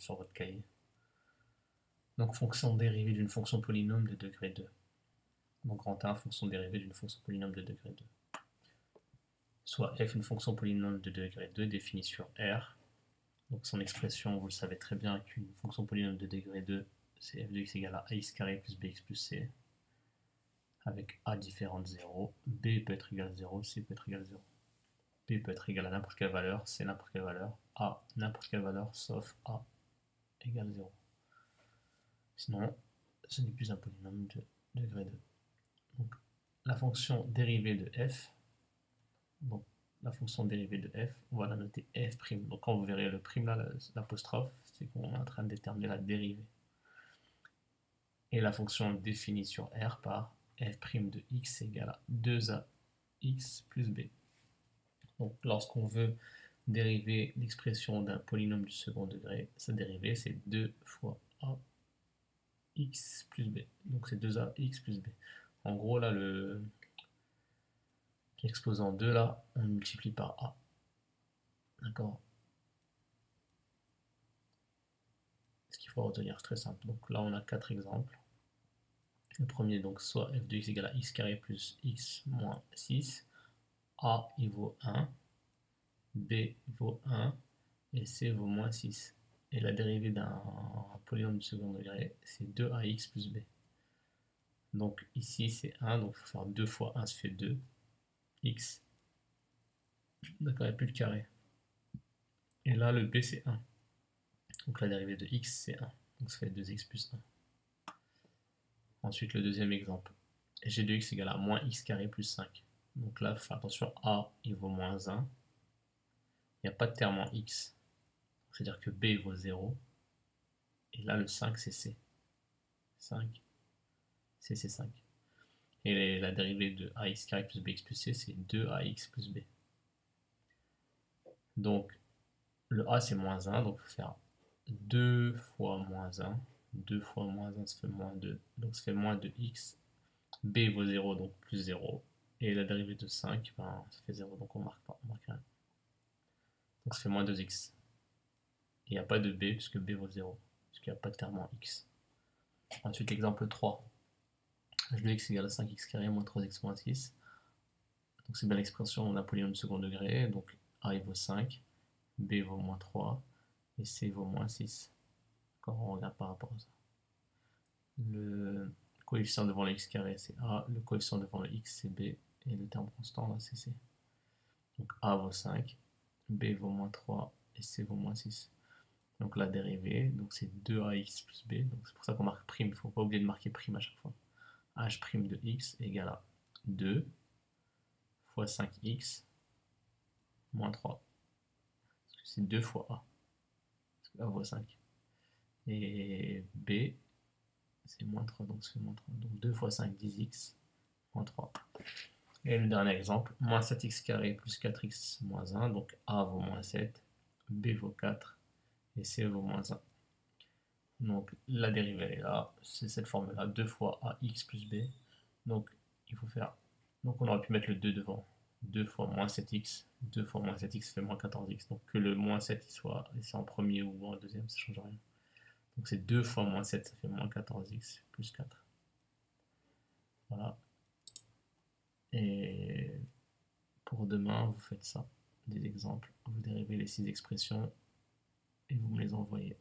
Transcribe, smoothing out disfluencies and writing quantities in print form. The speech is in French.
sur votre cahier. Donc fonction dérivée d'une fonction polynôme de degré 2. Donc grand 1, fonction dérivée d'une fonction polynôme de degré 2. Soit f, une fonction polynôme de degré 2 définie sur R. Donc son expression, vous le savez très bien qu'une fonction polynôme de degré 2, c'est f de x égale à ax carré plus bx plus c, avec a différent de 0, b peut être égal à 0, c peut être égal à 0. P peut être égal à n'importe quelle valeur, C n'importe quelle valeur, A n'importe quelle valeur, sauf A égale 0. Sinon, ce n'est plus un polynôme de degré 2. Donc, la fonction dérivée de f, donc la fonction dérivée de f, on va la noter f'. Donc quand vous verrez le prime là, l'apostrophe, c'est qu'on est en train de déterminer la dérivée. Et la fonction définie sur R par f' de x égale à 2ax plus b. Donc lorsqu'on veut dériver l'expression d'un polynôme du second degré, sa dérivée c'est 2 fois a x plus b. Donc c'est 2ax plus b. En gros là, l'exposant 2 là, on multiplie par a. D'accord? Ce qu'il faut retenir, c'est très simple. Donc là on a 4 exemples. Le premier, donc soit f de x égale à x carré plus x moins 6. A il vaut 1. B vaut 1 et C vaut moins 6. Et la dérivée d'un polynôme du second degré, c'est 2ax plus b. Donc ici c'est 1, donc il faut faire 2 fois 1, ça fait 2. X. D'accord, il n'y a plus le carré. Et là le b c'est 1. Donc la dérivée de x c'est 1. Donc ça fait 2x plus 1. Ensuite le deuxième exemple. G de x égale à moins x carré plus 5. Donc là, faut faire attention, a il vaut moins 1. Il n'y a pas de terme en x. C'est-à-dire que b vaut 0. Et là le 5 c'est c. 5. C c'est 5. Et la dérivée de ax carré plus bx plus c, c'est 2ax plus b. Donc, le a, c'est moins 1, donc il faut faire 2 fois moins 1. 2 fois moins 1, ça fait moins 2. Donc, ça fait moins 2x. B vaut 0, donc plus 0. Et la dérivée de 5, ben, ça fait 0, donc on marque pas. On marque rien. Donc, ça fait moins 2x. Il n'y a pas de b, puisque b vaut 0. Puisqu'il n'y a pas de terme en x. Ensuite, l'exemple 3. h de x égale à 5x carré moins 3x moins 6. Donc c'est bien l'expression d'un polynôme de second degré. Donc a il vaut 5, b vaut moins 3 et c vaut moins 6. Quand on regarde par rapport à ça. Le coefficient devant le x carré c'est a, le coefficient devant le x c'est b et le terme constant là c'est c. Donc a vaut 5, b vaut moins 3 et c vaut moins 6. Donc la dérivée, donc c'est 2ax plus b. Donc c'est pour ça qu'on marque prime, il ne faut pas oublier de marquer prime à chaque fois. h' de x égale à 2 fois 5x moins 3. Parce que c'est 2 fois a. Parce que a vaut 5. Et b, c'est moins 3, donc c'est moins 3. Donc 2 fois 5, 10x, moins 3. Et le dernier exemple, moins 7x carré plus 4x moins 1. Donc a vaut moins 7, b vaut 4, et c vaut moins 1. Donc la dérivée elle est là, c'est cette formule-là, 2 fois ax plus b. Donc il faut faire, donc on aurait pu mettre le 2 devant. 2 fois moins 7x, 2 fois moins 7x fait moins 14x. Donc que le moins 7 il soit ici en premier ou en deuxième, ça ne change rien. Donc c'est 2 fois moins 7, ça fait moins 14x plus 4. Voilà. Et pour demain, vous faites ça, des exemples. Vous dérivez les 6 expressions et vous me les envoyez.